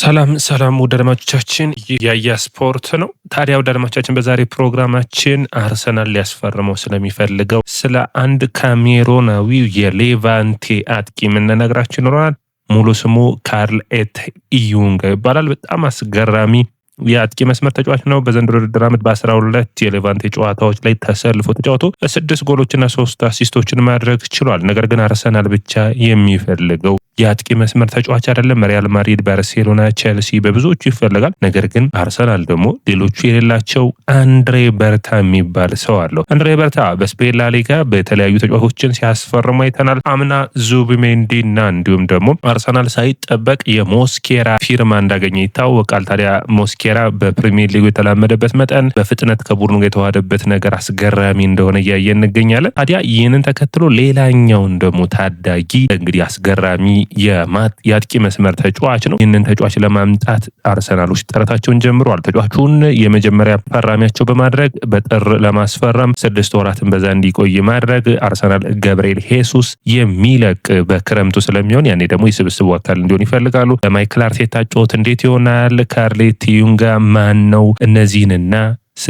ሰላም ውድ አድማጮቻችን፣ ያያ ስፖርት ነው። ታዲያ ውድ አድማጮቻችን በዛሬ ፕሮግራማችን አርሰናል ሊያስፈርመው ስለሚፈልገው ስለ አንድ ካሜሮናዊ የሌቫንቴ አጥቂ የምንነግራችሁ ይኖረናል። ሙሉ ስሙ ካርል ኢዩንጋ ይባላል። በጣም አስገራሚ የአጥቂ መስመር ተጫዋች ነው። በዘንድሮ ውድድር ዓመት በ12 የሌቫንቴ ጨዋታዎች ላይ ተሰልፎ ተጫውቶ 6 ጎሎችና 3 አሲስቶችን ማድረግ ችሏል። ነገር ግን አርሰናል ብቻ የሚፈልገው የአጥቂ መስመር ተጫዋች አይደለም። ሪያል ማድሪድ፣ ባርሴሎና፣ ቼልሲ በብዙዎቹ ይፈልጋል። ነገር ግን አርሰናል ደግሞ ሌሎቹ የሌላቸው አንድሬ በርታ የሚባል ሰው አለው። አንድሬ በርታ በስፔን ላሊጋ በተለያዩ ተጫዋቾችን ሲያስፈርሙ አይተናል። አምና ዙቢሜንዲና እንዲሁም ደግሞ አርሰናል ሳይጠበቅ የሞስኬራ ፊርማ እንዳገኘ ይታወቃል። ታዲያ ሞስኬራ በፕሪሚየር ሊጉ የተላመደበት መጠን በፍጥነት ከቡድኑ ጋር የተዋሃደበት ነገር አስገራሚ እንደሆነ እያየን እንገኛለን። ታዲያ ይህንን ተከትሎ ሌላኛውን ደግሞ ታዳጊ እንግዲህ አስገራሚ የአጥቂ መስመር ተጫዋች ነው። ይህንን ተጫዋች ለማምጣት አርሰናሎች ጥረታቸውን ጀምረዋል። ተጫዋቹን የመጀመሪያ ፈራሚያቸው በማድረግ በጥር ለማስፈረም 6 ወራትን በዛ እንዲቆይ ማድረግ አርሰናል ገብርኤል ሄሱስ የሚለቅ በክረምቱ ስለሚሆን ያኔ ደግሞ የስብስቡ አካል እንዲሆን ይፈልጋሉ። ማይክል አርቴታ ጨዋታ እንዴት ይሆናል? ካርል ኢዩንጋ ማን ነው? እነዚህንና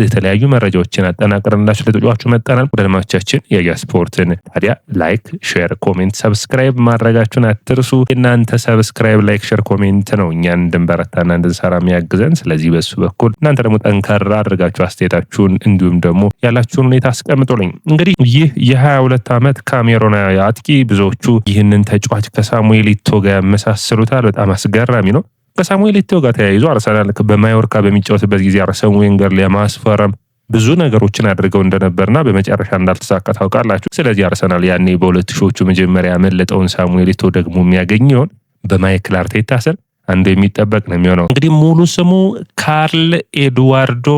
የተለያዩ መረጃዎችን አጠናቅረንላችሁ ለተጫዋቹ መጣናል። ወደ አድማጮቻችን ያያ ስፖርትን ታዲያ ላይክ፣ ሼር፣ ኮሜንት፣ ሰብስክራይብ ማድረጋችሁን አትርሱ። እናንተ ሰብስክራይብ፣ ላይክ፣ ሼር፣ ኮሜንት ነው እኛን እንድንበረታና እንድንሰራ የሚያግዘን። ስለዚህ በሱ በኩል እናንተ ደግሞ ጠንከራ አድርጋችሁ አስተያየታችሁን እንዲሁም ደግሞ ያላችሁን ሁኔታ አስቀምጡልኝ። እንግዲህ ይህ የ22 ዓመት ካሜሮናዊ አጥቂ ብዙዎቹ ይህንን ተጫዋች ከሳሙኤል ኢቶ ጋር ያመሳስሉታል። በጣም አስገራሚ ነው። ከሳሙኤል ኢቶ ጋር ተያይዞ አርሰናል በማዮርካ በሚጫወትበት ጊዜ አርሰን ዌንገር ለማስፈረም ብዙ ነገሮችን አድርገው እንደነበርና በመጨረሻ እንዳልተሳካ ታውቃላችሁ። ስለዚህ አርሰናል ያኔ በ2000ዎቹ መጀመሪያ ያመለጠውን ሳሙኤል ኢቶ ደግሞ የሚያገኘውን በማይክል አርቴታ ስር አንዱ የሚጠበቅ ነው የሚሆነው። እንግዲህ ሙሉ ስሙ ካርል ኤድዋርዶ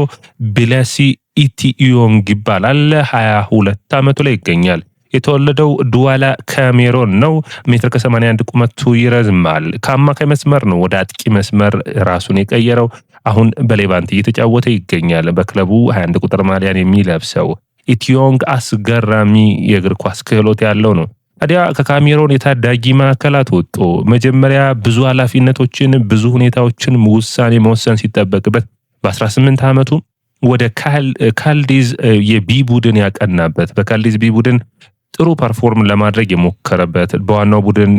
ቢለሲ ኢዩንጋ ይባላል። 22 ዓመቱ ላይ ይገኛል። የተወለደው ዱዋላ ካሜሮን ነው። 1.81 ቁመቱ ይረዝማል። ከአማካይ መስመር ነው ወደ አጥቂ መስመር ራሱን የቀየረው። አሁን በሌቫንት እየተጫወተ ይገኛል። በክለቡ 21 ቁጥር ማሊያን የሚለብሰው ኢዩንጋ አስገራሚ የእግር ኳስ ክህሎት ያለው ነው። ታዲያ ከካሜሮን የታዳጊ ማዕከላት ወጥቶ መጀመሪያ ብዙ ኃላፊነቶችን ብዙ ሁኔታዎችን ውሳኔ መወሰን ሲጠበቅበት በ18 ዓመቱ ወደ ካልዲዝ የቢ ቡድን ያቀናበት በካልዲዝ ቢ ቡድን ጥሩ ፐርፎርም ለማድረግ የሞከረበት በዋናው ቡድን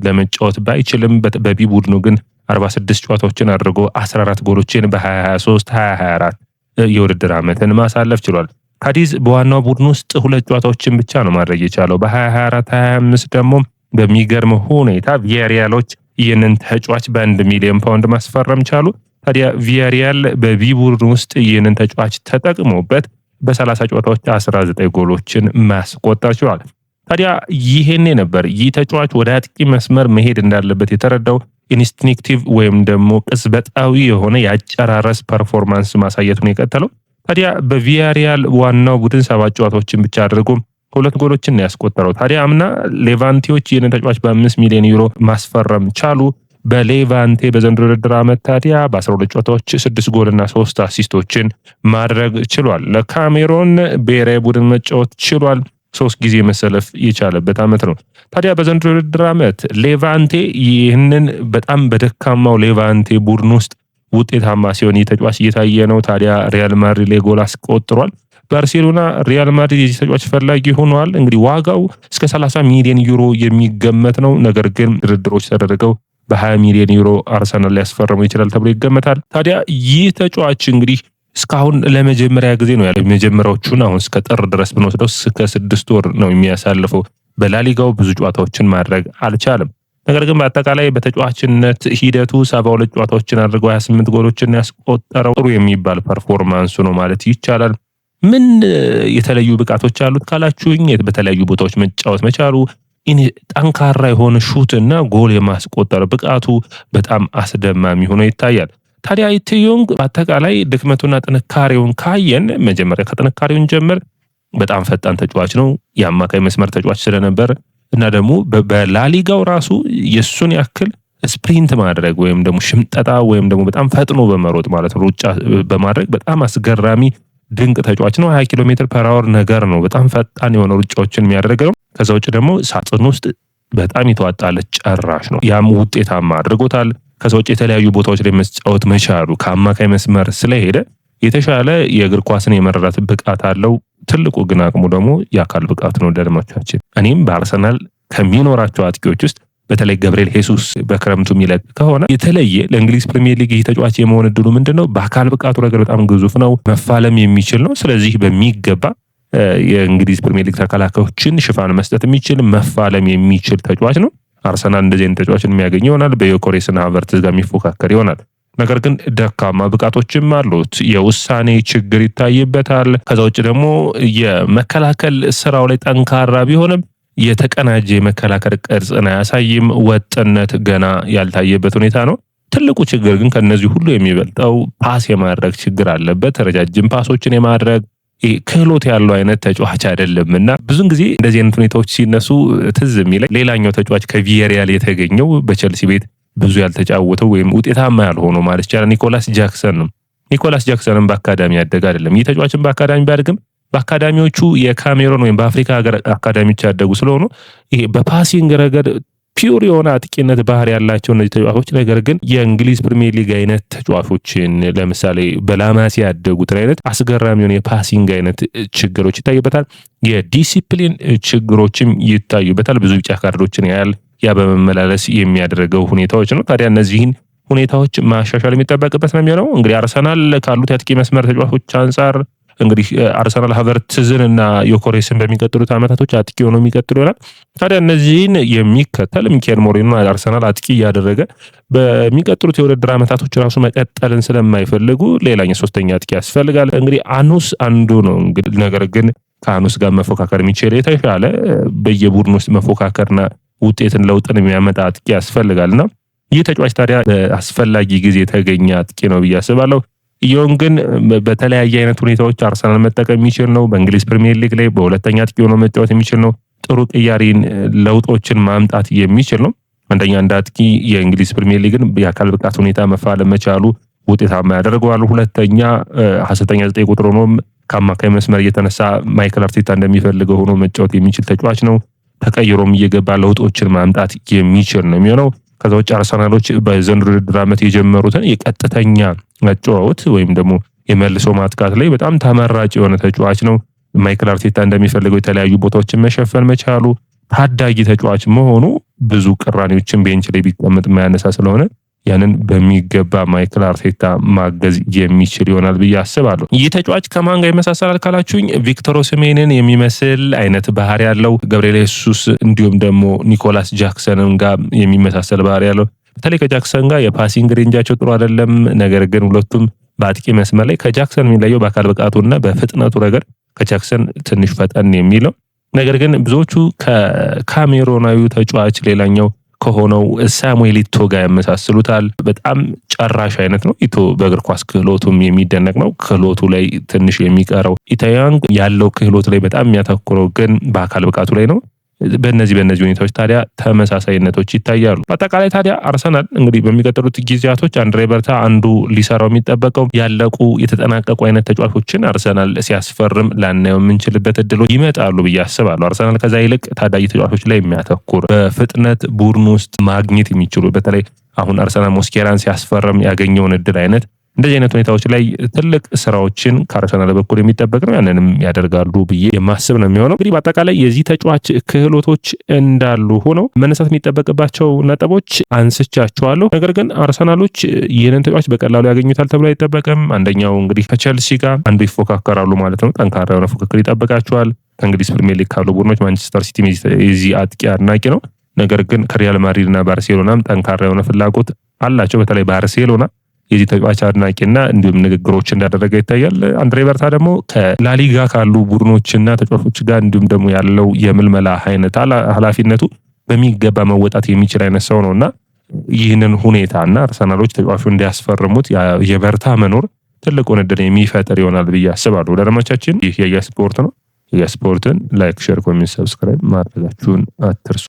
ለመጫወት ባይችልም በቢ ቡድኑ ግን 46 ጨዋታዎችን አድርጎ 14 ጎሎችን በ2023 2024 የውድድር ዓመትን ማሳለፍ ችሏል። ካዲዝ በዋናው ቡድን ውስጥ 2 ጨዋታዎችን ብቻ ነው ማድረግ የቻለው። በ2024 25 ደግሞ በሚገርም ሁኔታ ቪያሪያሎች ይህንን ተጫዋች በ1 ሚሊዮን ፓውንድ ማስፈረም ቻሉ። ታዲያ ቪያሪያል በቢ ቡድን ውስጥ ይህንን ተጫዋች ተጠቅሞበት በ30 ጨዋታዎች 19 ጎሎችን ማስቆጠር ችሏል። ታዲያ ይሄኔ ነበር ይህ ተጫዋች ወደ አጥቂ መስመር መሄድ እንዳለበት የተረዳው። ኢንስቲንክቲቭ ወይም ደግሞ ቅጽበታዊ የሆነ የአጨራረስ ፐርፎርማንስ ማሳየቱን የቀጠለው። ታዲያ በቪያሪያል ዋናው ቡድን 7 ጨዋታዎችን ብቻ አድርጎ 2 ጎሎችን ያስቆጠረው። ታዲያ አምና ሌቫንቴዎች ይህንን ተጫዋች በ5 ሚሊዮን ዩሮ ማስፈረም ቻሉ። በሌቫንቴ በዘንድሮ ውድድር ዓመት ታዲያ በ12 ጨዋታዎች 6 ጎልና 3 አሲስቶችን ማድረግ ችሏል። ለካሜሮን ብሔራዊ ቡድን መጫወት ችሏል። 3 ጊዜ መሰለፍ የቻለበት ዓመት ነው። ታዲያ በዘንድሮ ውድድር ዓመት ሌቫንቴ ይህንን በጣም በደካማው ሌቫንቴ ቡድን ውስጥ ውጤታማ ሲሆን ተጫዋች እየታየ ነው። ታዲያ ሪያል ማድሪድ ላይ ጎል አስቆጥሯል። ባርሴሎና፣ ሪያል ማድሪድ የዚህ ተጫዋች ፈላጊ ሆኗል። እንግዲህ ዋጋው እስከ 30 ሚሊዮን ዩሮ የሚገመት ነው። ነገር ግን ድርድሮች ተደረገው በ20 ሚሊዮን ዩሮ አርሰናል ሊያስፈርመው ይችላል ተብሎ ይገመታል። ታዲያ ይህ ተጫዋች እንግዲህ እስካሁን ለመጀመሪያ ጊዜ ነው ያለው። የመጀመሪያዎቹን አሁን እስከ ጥር ድረስ ብንወስደው እስከ 6 ወር ነው የሚያሳልፈው። በላሊጋው ብዙ ጨዋታዎችን ማድረግ አልቻለም። ነገር ግን በአጠቃላይ በተጫዋችነት ሂደቱ 72 ጨዋታዎችን አድርገው 28 ጎሎችን ያስቆጠረው ጥሩ የሚባል ፐርፎርማንሱ ነው ማለት ይቻላል። ምን የተለዩ ብቃቶች አሉት ካላችሁኝ በተለያዩ ቦታዎች መጫወት መቻሉ፣ ጠንካራ የሆነ ሹትና ጎል የማስቆጠር ብቃቱ በጣም አስደማሚ ሆኖ ይታያል። ታዲያ ኢዩንጋ በአጠቃላይ ድክመቱና ጥንካሬውን ካየን መጀመሪያ ከጥንካሬውን ጀምር በጣም ፈጣን ተጫዋች ነው። የአማካይ መስመር ተጫዋች ስለነበር እና ደግሞ በላሊጋው ራሱ የሱን ያክል ስፕሪንት ማድረግ ወይም ደግሞ ሽምጠጣ ወይም ደግሞ በጣም ፈጥኖ በመሮጥ ማለት ነው ሩጫ በማድረግ በጣም አስገራሚ ድንቅ ተጫዋች ነው። 20 ኪሎ ሜትር ፐር አወር ነገር ነው። በጣም ፈጣን የሆነ ሩጫዎችን የሚያደርግ ነው። ከዛ ውጭ ደግሞ ሳጥን ውስጥ በጣም የተዋጣለት ጨራሽ ነው። ያም ውጤታማ አድርጎታል። ከሰው የተለያዩ ቦታዎች ላይ መጫወት መቻሉ ከአማካይ መስመር ስለሄደ የተሻለ የእግር ኳስን የመረዳት ብቃት አለው። ትልቁ ግን አቅሙ ደግሞ የአካል ብቃት ነው። ደርማቻችን እኔም በአርሰናል ከሚኖራቸው አጥቂዎች ውስጥ በተለይ ገብርኤል ሄሱስ በክረምቱ የሚለቅ ከሆነ የተለየ ለእንግሊዝ ፕሪሚየር ሊግ ተጫዋች የመሆን እድሉ ምንድነው? በአካል ብቃቱ ነገር በጣም ግዙፍ ነው። መፋለም የሚችል ነው። ስለዚህ በሚገባ የእንግሊዝ ፕሪሚየር ሊግ ተከላካዮችን ሽፋን መስጠት የሚችል መፋለም የሚችል ተጫዋች ነው። አርሰናል እንደዚህ አይነት ተጫዋችን የሚያገኝ ይሆናል። በዮኬሬስና ሃቨርትዝ ጋር የሚፎካከር ይሆናል። ነገር ግን ደካማ ብቃቶችም አሉት። የውሳኔ ችግር ይታይበታል። ከዛ ውጭ ደግሞ የመከላከል ስራው ላይ ጠንካራ ቢሆንም የተቀናጀ የመከላከል ቅርጽን አያሳይም። ወጥነት ገና ያልታየበት ሁኔታ ነው። ትልቁ ችግር ግን ከነዚህ ሁሉ የሚበልጠው ፓስ የማድረግ ችግር አለበት። ረጃጅም ፓሶችን የማድረግ ክህሎት ያለው አይነት ተጫዋች አይደለም እና ብዙን ጊዜ እንደዚህ አይነት ሁኔታዎች ሲነሱ ትዝ የሚለኝ ሌላኛው ተጫዋች ከቪየሪያል የተገኘው በቸልሲ ቤት ብዙ ያልተጫወተው ወይም ውጤታማ ያልሆነው ማለት ይቻላል ኒኮላስ ጃክሰን ነው። ኒኮላስ ጃክሰንም በአካዳሚ ያደገ አይደለም። ይህ ተጫዋችን በአካዳሚ ቢያድግም በአካዳሚዎቹ የካሜሮን ወይም በአፍሪካ ሀገር አካዳሚዎች ያደጉ ስለሆኑ ይሄ በፓሲንግ ረገድ ፒውር የሆነ አጥቂነት ባህሪ ያላቸው እነዚህ ተጫዋቾች ነገር ግን የእንግሊዝ ፕሪሚየር ሊግ አይነት ተጫዋቾችን ለምሳሌ በላማሲ ያደጉትን አይነት አስገራሚ የሆነ የፓሲንግ አይነት ችግሮች ይታዩበታል። የዲሲፕሊን ችግሮችም ይታዩበታል። ብዙ ቢጫ ካርዶችን ያያል። ያ በመመላለስ የሚያደርገው ሁኔታዎች ነው። ታዲያ እነዚህን ሁኔታዎች ማሻሻል የሚጠበቅበት ነው የሚሆነው። እንግዲህ አርሰናል ካሉት የአጥቂ መስመር ተጫዋቾች አንጻር እንግዲህ አርሰናል ሃቨርትዝን እና ዮኬሬስን በሚቀጥሉት ዓመታቶች አጥቂ ሆኖ የሚቀጥሉ ይሆናል። ታዲያ እነዚህን የሚከተል ሚኬል ሞሪኖ አርሰናል አጥቂ እያደረገ በሚቀጥሉት የውድድር ዓመታቶች ራሱ መቀጠልን ስለማይፈልጉ ሌላኛው ሶስተኛ አጥቂ ያስፈልጋል። እንግዲህ አኑስ አንዱ ነው። እንግዲህ ነገር ግን ከአኑስ ጋር መፎካከር የሚችል የተሻለ በየቡድን ውስጥ መፎካከርና ውጤትን ለውጥን የሚያመጣ አጥቂ ያስፈልጋልና ይህ ተጫዋች ታዲያ በአስፈላጊ ጊዜ የተገኘ አጥቂ ነው ብዬ አስባለሁ። ይሁን ግን በተለያየ አይነት ሁኔታዎች አርሰናል መጠቀም የሚችል ነው። በእንግሊዝ ፕሪሚየር ሊግ ላይ በሁለተኛ አጥቂ ሆኖ መጫወት የሚችል ነው። ጥሩ ቅያሪን ለውጦችን ማምጣት የሚችል ነው። አንደኛ እንደ አጥቂ የእንግሊዝ ፕሪሚየር ሊግን የአካል ብቃት ሁኔታ መፋለም መቻሉ ውጤታማ ያደርገዋል። ሁለተኛ ሐሰተኛ 9 ቁጥር ሆኖም ከአማካይ መስመር እየተነሳ ማይክል አርቴታ እንደሚፈልገው ሆኖ መጫወት የሚችል ተጫዋች ነው። ተቀይሮም እየገባ ለውጦችን ማምጣት የሚችል ነው የሚሆነው። ከዛ ውጭ አርሰናሎች በዘንድሮ ውድድር ዓመት የጀመሩትን የቀጥተኛ አጨዋወት ወይም ደግሞ የመልሶ ማጥቃት ላይ በጣም ተመራጭ የሆነ ተጫዋች ነው። ማይክል አርቴታ እንደሚፈልገው የተለያዩ ቦታዎችን መሸፈን መቻሉ፣ ታዳጊ ተጫዋች መሆኑ ብዙ ቅራኔዎችን ቤንች ላይ ቢቀመጥ የማያነሳ ስለሆነ ያንን በሚገባ ማይክል አርቴታ ማገዝ የሚችል ይሆናል ብዬ አስባለሁ። ይህ ተጫዋች ከማን ጋር ይመሳሰላል ካላችሁኝ ቪክቶር ኦሲሜንን የሚመስል አይነት ባህሪ ያለው፣ ገብርኤል ሄሱስ እንዲሁም ደግሞ ኒኮላስ ጃክሰንን ጋር የሚመሳሰል ባህሪ ያለው። በተለይ ከጃክሰን ጋር የፓሲንግ ሬንጃቸው ጥሩ አይደለም። ነገር ግን ሁለቱም በአጥቂ መስመር ላይ ከጃክሰን የሚለየው በአካል ብቃቱና በፍጥነቱ ረገድ ከጃክሰን ትንሽ ፈጠን የሚለው ነገር ግን ብዙዎቹ ከካሜሮናዊ ተጫዋች ሌላኛው ከሆነው ሳሙኤል ኢቶ ጋር ያመሳስሉታል። በጣም ጨራሽ አይነት ነው። ኢቶ በእግር ኳስ ክህሎቱም የሚደነቅ ነው። ክህሎቱ ላይ ትንሽ የሚቀረው ኢታያንግ ያለው ክህሎት ላይ በጣም የሚያተኩረው ግን በአካል ብቃቱ ላይ ነው። በእነዚህ ሁኔታዎች ታዲያ ተመሳሳይነቶች ይታያሉ። በአጠቃላይ ታዲያ አርሰናል እንግዲህ በሚቀጥሉት ጊዜያቶች አንድሬ በርታ አንዱ ሊሰራው የሚጠበቀው ያለቁ የተጠናቀቁ አይነት ተጫዋቾችን አርሰናል ሲያስፈርም ላናየው የምንችልበት እድሎች ይመጣሉ ብዬ አስባለሁ። አርሰናል ከዛ ይልቅ ታዳጊ ተጫዋቾች ላይ የሚያተኩር በፍጥነት ቡድን ውስጥ ማግኘት የሚችሉ በተለይ አሁን አርሰናል ሞስኬራን ሲያስፈርም ያገኘውን እድል አይነት እንደዚህ አይነት ሁኔታዎች ላይ ትልቅ ስራዎችን ከአርሰናል በኩል የሚጠበቅ ነው። ያንንም ያደርጋሉ ብዬ የማስብ ነው የሚሆነው። እንግዲህ በአጠቃላይ የዚህ ተጫዋች ክህሎቶች እንዳሉ ሆነው መነሳት የሚጠበቅባቸው ነጥቦች አንስቻቸዋለሁ። ነገር ግን አርሰናሎች ይህንን ተጫዋች በቀላሉ ያገኙታል ተብሎ አይጠበቅም። አንደኛው እንግዲህ ከቸልሲ ጋር አንዱ ይፎካከራሉ ማለት ነው። ጠንካራ የሆነ ፉክክር ይጠበቃቸዋል። ከእንግሊዝ ፕሪሚየር ሊግ ካሉ ቡድኖች ማንቸስተር ሲቲ የዚህ አጥቂ አድናቂ ነው። ነገር ግን ከሪያል ማድሪድ እና ባርሴሎናም ጠንካራ የሆነ ፍላጎት አላቸው። በተለይ ባርሴሎና የዚህ ተጫዋች አድናቂና እንዲሁም ንግግሮች እንዳደረገ ይታያል። አንድሬ በርታ ደግሞ ከላሊጋ ካሉ ቡድኖችና ተጫዋቾች ጋር እንዲሁም ደግሞ ያለው የምልመላ አይነት ኃላፊነቱ በሚገባ መወጣት የሚችል አይነት ሰው ነውና ይህንን ሁኔታና አርሰናሎች ተጫዋቹ እንዲያስፈርሙት የበርታ መኖር ትልቁን እድል የሚፈጥር ይሆናል ብዬ አስባለሁ። ወዳጆቻችን ይህ የያ ስፖርት ነው። የያ ስፖርትን ላይክ፣ ሼር፣ ኮሜንት፣ ሰብስክራይብ ማድረጋችሁን አትርሱ።